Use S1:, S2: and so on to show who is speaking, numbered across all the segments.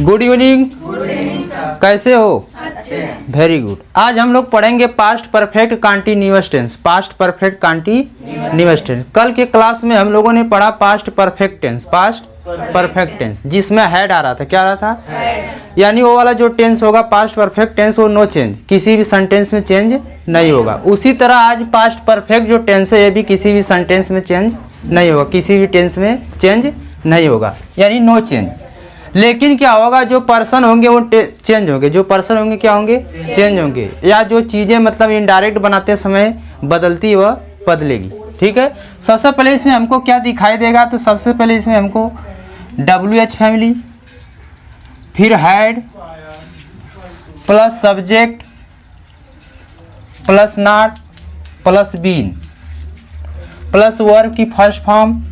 S1: Good evening. कैसे हो?
S2: अच्छे।
S1: Very good. आज हम लोग पढ़ेंगे past perfect continuous tense. Past perfect continuous tense. कल के क्लास में हम लोगों ने पढ़ा past perfect tense. Past perfect tense जिसमें हैड आ रहा था। क्या आ रहा था? यानी वो वाला जो टेंस होगा पास्ट परफेक्ट टेंस, वो नो चेंज, किसी भी सेंटेंस में चेंज नहीं होगा। उसी तरह आज पास्ट परफेक्ट जो टेंस है ये भी किसी भी सेंटेंस में चेंज नहीं होगा, किसी भी टेंस में चेंज नहीं होगा, यानी नो चेंज। लेकिन क्या होगा, जो पर्सन होंगे वो चेंज होंगे, जो पर्सन होंगे क्या होंगे? चेंज होंगे। या जो चीज़ें मतलब इनडायरेक्ट बनाते समय बदलती वह बदलेगी। ठीक है। सबसे पहले इसमें हमको क्या दिखाई देगा, तो सबसे पहले इसमें हमको WH फैमिली, फिर had plus subject plus not plus been plus verb की फर्स्ट फॉर्म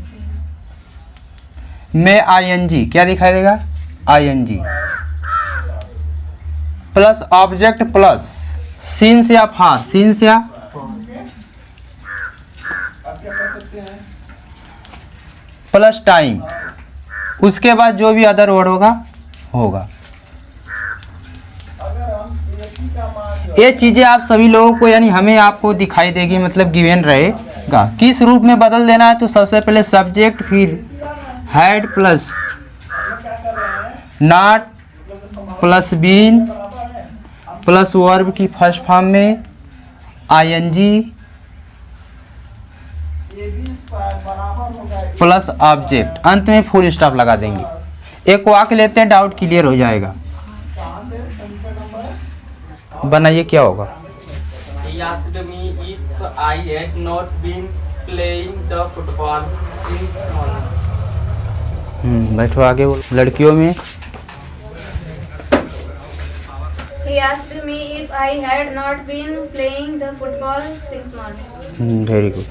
S1: में ING। क्या दिखाई देगा? ING plus object plus since या फॉर, सिंस या प्लस टाइम, उसके बाद जो भी अदर वर्ड होगा। ये चीजें आप सभी लोगों को यानी हमें आपको दिखाई देगी, मतलब गिवन रहेगा। किस रूप में बदल देना है, तो सबसे पहले सब्जेक्ट, फिर had plus not plus been plus verb की फर्स्ट फॉर्म में ING प्लस ऑब्जेक्ट, अंत में फुल स्टॉप लगा देंगे। एक वाक्य लेते हैं, डाउट क्लियर हो जाएगा। बनाइए क्या होगा।
S2: He asked me if I had not been playing the football since morning.
S1: बैठो आगे बोलो। लड़कियों में
S3: He asked me if I had not been playing the football since morning.
S1: Very good.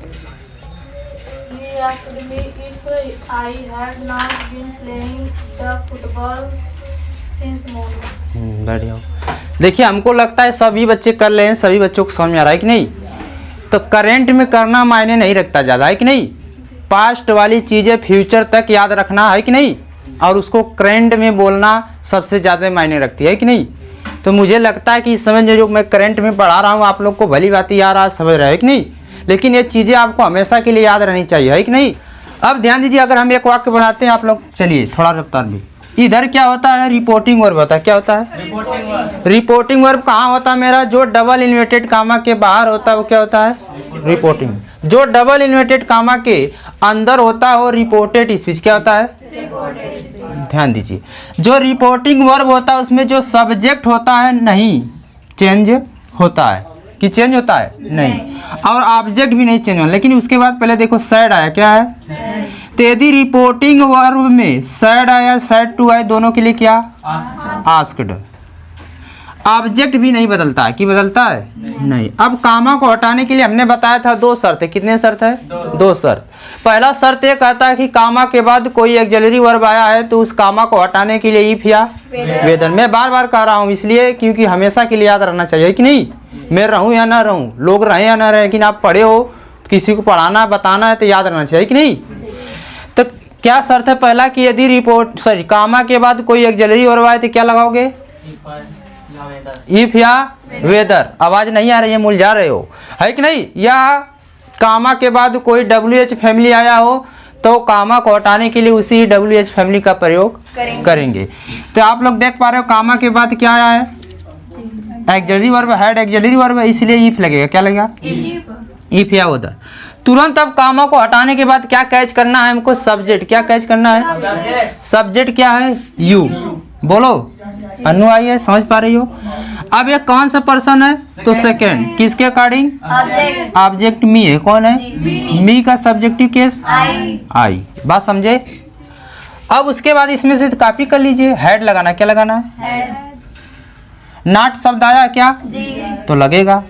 S3: He asked me if I had not been playing the football since morning.
S1: बढ़िया। देखिए हमको लगता है सभी बच्चे कर रहे हैं, सभी बच्चों को समझ आ रहा है कि नहीं? तो करेंट में करना मायने नहीं रखता ज़्यादा, है कि नहीं? पास्ट वाली चीज़ें फ्यूचर तक याद रखना है कि नहीं, और उसको करेंट में बोलना सबसे ज़्यादा मायने रखती है कि नहीं? तो मुझे लगता है कि इस समय जो मैं करंट में पढ़ा रहा हूँ आप लोग को भली बात याद आ समझ रहे हैं कि नहीं, लेकिन ये चीज़ें आपको हमेशा के लिए याद रहनी चाहिए, है कि नहीं? अब ध्यान दीजिए, अगर हम एक वाक्य बनाते हैं आप लोग, चलिए थोड़ा रफ्तार भी। इधर क्या होता है? रिपोर्टिंग वर्ब होता है। क्या होता है? रिपोर्टिंग वर्ब कहाँ होता है मेरा? जो डबल इन्वर्टेड कामा के बाहर होता है वो क्या होता है? रिपोर्टिंग। जो डबल इन्वर्टेड कामा के अंदर होता है वो रिपोर्टेड स्पीच। क्या होता है? ध्यान दीजिए, जो रिपोर्टिंग वर्ब होता है उसमें जो सब्जेक्ट होता है नहीं चेंज होता है, कि चेंज होता है नहीं, और ऑब्जेक्ट भी नहीं चेंज होता। लेकिन उसके बाद पहले देखो सैड आया। क्या है? तो यदि रिपोर्टिंग वर्ब में सैड आया, सैड टू आए, दोनों के लिए क्या? आस्क्ड। ऑब्जेक्ट भी नहीं बदलता है, कि बदलता है? नहीं। अब कामा को हटाने के लिए हमने बताया था दो शर्त है। कितने शर्त है? दो शर्त। पहला शर्त ये कहता है कि कामा के बाद कोई ऑक्सिलरी वर्ब आया है तो उस कामा को हटाने के लिए इफ या वेदर। मैं बार बार कह रहा हूँ इसलिए क्योंकि हमेशा के लिए याद रहना चाहिए कि नहीं। मैं रहूँ या ना रहूँ, लोग रहें या ना रहें, लेकिन आप पढ़े हो, किसी को पढ़ाना बताना है तो याद रहना चाहिए कि नहीं। तो क्या शर्त है? पहला कि यदि कामा के बाद कोई ऑक्सिलरी वर्ब आए तो क्या लगाओगे? इफ या वेदर। आवाज नहीं आ रही है, मुलझा रहे हो, है कि नहीं? या कामा के बाद कोई WH फैमिली आया हो तो कामा को हटाने के लिए उसी WH फैमिली का प्रयोग करेंगे। तो आप लोग देख पा रहे हो कामा के बाद क्या आया है? Auxiliary verb, had auxiliary verb है, इसलिए इफ लगेगा। क्या लगेगा? इफ या वेदर। तुरंत अब कामा को हटाने के बाद क्या कैच करना है हमको? सब्जेक्ट। क्या कैच करना है? सब्जेक्ट क्या है? यू। बोलो अनु, आई है, समझ पा रही हो? अब ये कौन सा पर्सन है? तो सेकंड। किसके अकॉर्डिंग? ऑब्जेक्ट मी है। कौन है? मी का सब्जेक्टिव केस आई। बात समझे? अब उसके बाद इसमें से कॉपी कर लीजिए, हैड लगाना। क्या लगाना है? नॉट शब्द आया क्या? तो लगेगा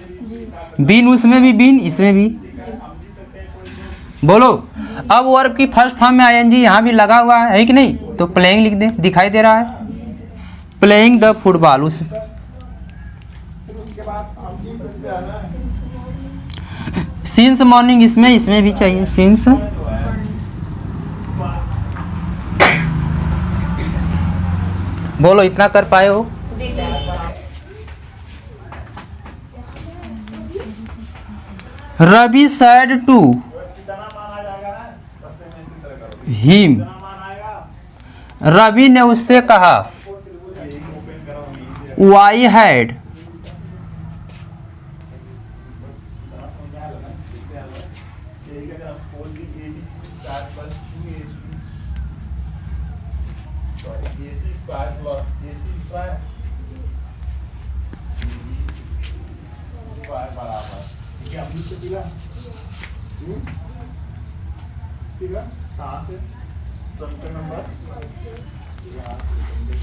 S1: बीन, उसमें भी बीन, इसमें भी। बोलो। अब वर्ब की फर्स्ट फॉर्म में ING यहाँ भी लगा हुआ है कि नहीं? तो प्लेइंग लिख दे, दिखाई दे रहा है प्लेइंग द फुटबॉल। उस सिंस मॉर्निंग, इसमें भी चाहिए सिंस बोलो इतना कर पाए हो?
S3: जी sir.
S1: Ravi said to him, Ravi ने उससे कहा I had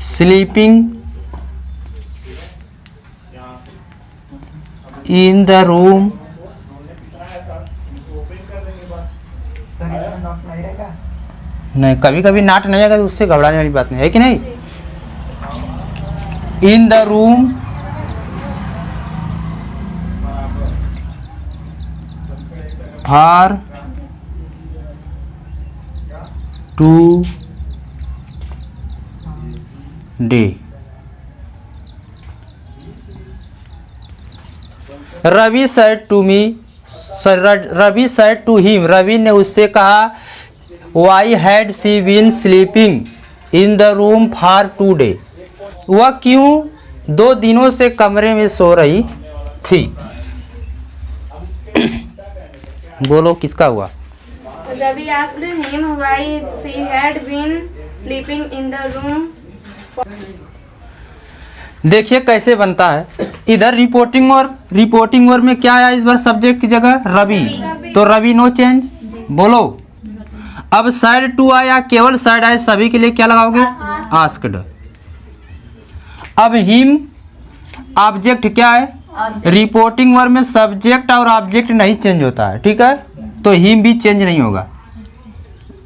S1: sleeping in the room नहीं, कभी कभी नाट नहीं आएगा तो उससे घबराने वाली बात नहीं है कि नहीं। In the room for two day. Ravi said to me, Ravi said to him, Ravi ने उससे कहा why had she been sleeping in the room for 2 day, वह क्यों 2 दिनों से कमरे में सो रही थी। बोलो किसका हुआ?
S3: Ravi asked him why she had been sleeping in the room.
S1: देखिए कैसे बनता है। इधर रिपोर्टिंग वर्ब में क्या आया इस बार सब्जेक्ट की जगह? रवि, तो रवि नो चेंज। बोलो अब साइड टू आया, केवल साइड आए, सभी के लिए क्या लगाओगे? आस्क्ड। अब हिम ऑब्जेक्ट क्या है? रिपोर्टिंग वर्ब में सब्जेक्ट और ऑब्जेक्ट नहीं चेंज होता है, ठीक है, तो हिम भी चेंज नहीं होगा।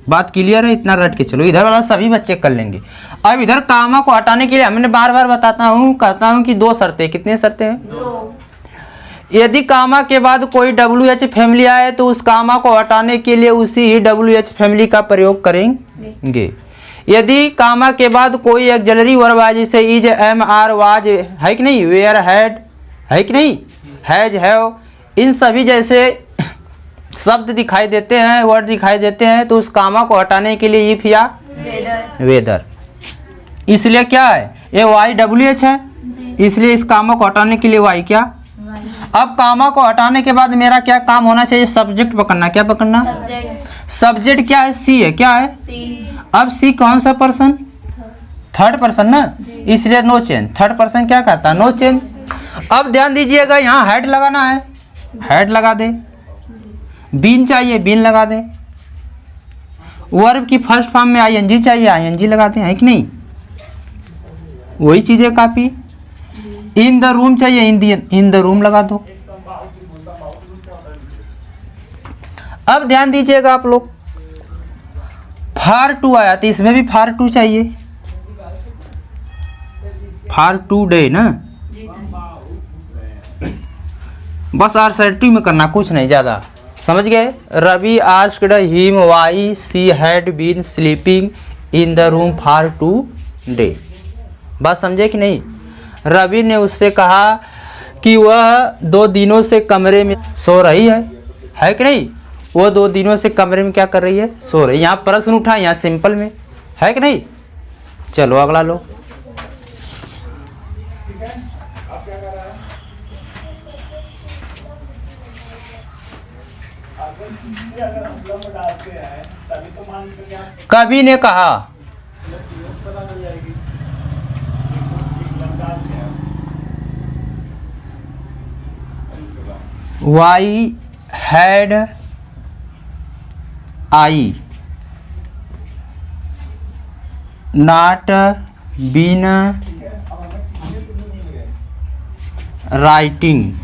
S1: बात क्लियर है? इतना रट के चलो, इधर वाला सभी बच्चे कर लेंगे। अब इधर कामा को हटाने के लिए हमने बार बार कहता हूँ कि 2 शर्तें। कितने शर्तें हैं?
S3: 2।
S1: यदि कामा के बाद कोई WH फैमिली आए तो उस कामा को हटाने के लिए उसी ही WH फैमिली का प्रयोग करेंगे। यदि कामा के बाद कोई ऑक्सिलरी वर्ब आए जैसे इज, एम, आर, वाज, है कि नहीं, वेयर, हैड, है कि नहीं, हैज, हैव, इन सभी जैसे शब्द दिखाई देते हैं, वर्ड दिखाई देते हैं, तो उस कामा को हटाने के लिए इफ या वेदर। इसलिए क्या है? ये YWH है, इसलिए इस कामा को हटाने के लिए वाई क्या। अब कामा को हटाने के बाद मेरा क्या काम होना चाहिए? सब्जेक्ट पकड़ना। क्या पकड़ना? सब्जेक्ट क्या है? सी है। क्या है? अब सी कौन सा पर्सन? थर्ड पर्सन ना, इसलिए नो चेंज। थर्ड पर्सन क्या कहता है? No change. अब ध्यान दीजिएगा, यहाँ हेड लगाना है, हेड लगा दे। बीन चाहिए, बीन लगा दे। वर्ब की फर्स्ट फॉर्म में ING चाहिए, ING लगा दे, है कि नहीं? वही चीजें कॉपी। इन द रूम चाहिए, इन द रूम लगा दो। अब ध्यान दीजिएगा आप लोग, फॉर 2 आया तो इसमें भी फॉर 2 चाहिए, फॉर 2 डे ना। बस आर्सर्टिव में करना, कुछ नहीं ज़्यादा, समझ गए? Ravi asked him why she had been sleeping in the room for 2 day. बात समझे कि नहीं? रवि ने उससे कहा कि वह 2 दिनों से कमरे में सो रही है कि नहीं? वो 2 दिनों से कमरे में क्या कर रही है? सो रही है। यहाँ प्रश्न उठा, यहाँ सिंपल में, है कि नहीं? चलो अगला लो। कवि ने कहा why had I not been writing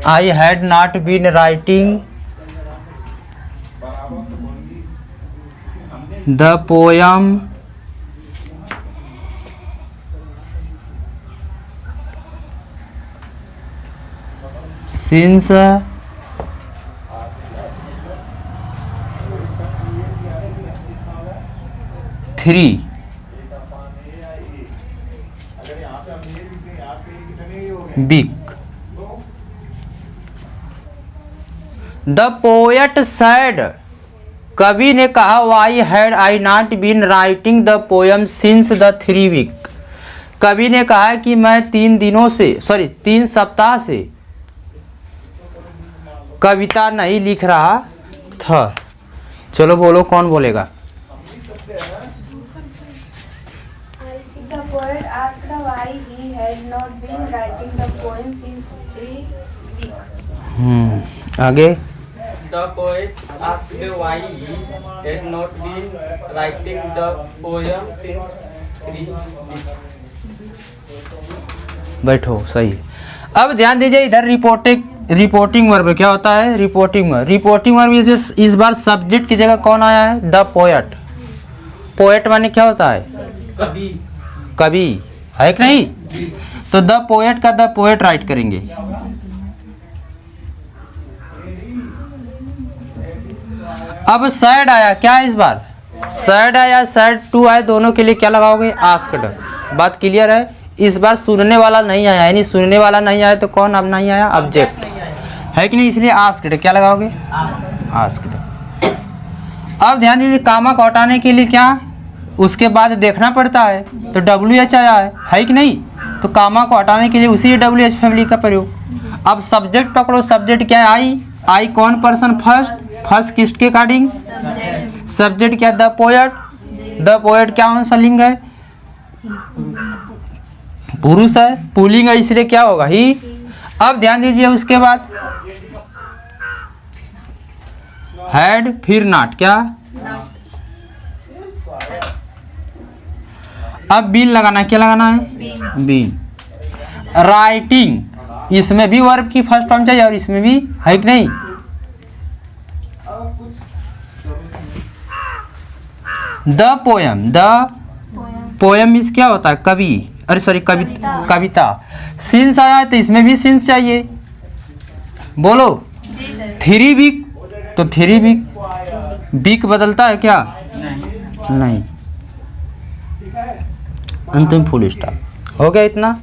S1: I had not been writing the poem since 3 week. The poet said, कवि ने कहा, why had I not been writing the poem since the 3 week. कवि ने कहा कि मैं 3 सप्ताह से कविता नहीं लिख रहा था। चलो बोलो, कौन बोलेगा?
S3: The poet asked why he had not been writing the poem since 3 weeks.
S1: आगे।
S2: The poet asked why he had not been writing the poem since 3 weeks.
S1: बैठो, सही। अब ध्यान दीजिए, इधर रिपोर्टिंग वर्ब क्या होता है? रिपोर्टिंग वर्ब इस बार सब्जेक्ट की जगह कौन आया है? The poet. पोएट माने क्या होता है? कवि है कि नहीं? तो द पोएट का द पोएट राइट करेंगे। अब सैड आया क्या इस बार? सैड आया, सैड टू आए, दोनों के लिए क्या लगाओगे? आस्क्ड। बात क्लियर है? इस बार सुनने वाला नहीं आया, यानी सुनने वाला नहीं आया तो कौन अब नहीं आया? ऑब्जेक्ट है कि नहीं, इसलिए आस्क्ड। क्या लगाओगे? आस्क्ड। अब ध्यान दीजिए, कामा को हटाने के लिए क्या उसके बाद देखना पड़ता है, तो WH आया है कि नहीं? तो कामा को हटाने के लिए उसी WH फैमिली का प्रयोग। अब सब्जेक्ट पकड़ो, सब्जेक्ट क्या है? आई कौन पर्सन? फर्स्ट किसके अकॉर्डिंग? सब्जेक्ट क्या? The poet. द पोएट क्या कौन सा लिंग है? पुरुष है, पुल्लिंग है, इसलिए क्या होगा? ही। अब ध्यान दीजिए, उसके बाद हैड, फिर नॉट, क्या? अब बीन लगाना, क्या लगाना है? बीन। राइटिंग, इसमें भी वर्ब की फर्स्ट फॉर्म चाहिए और इसमें भी, है कि नहीं? द पोएम, पोएम इस क्या होता है? कवि, अरे सॉरी, कविता। सिंस आया है तो इसमें भी सिंस चाहिए। बोलो। 3 वीक, तो 3 वीक बदलता है क्या? नहीं। अंतिम फुल स्टॉप। हो गया इतना।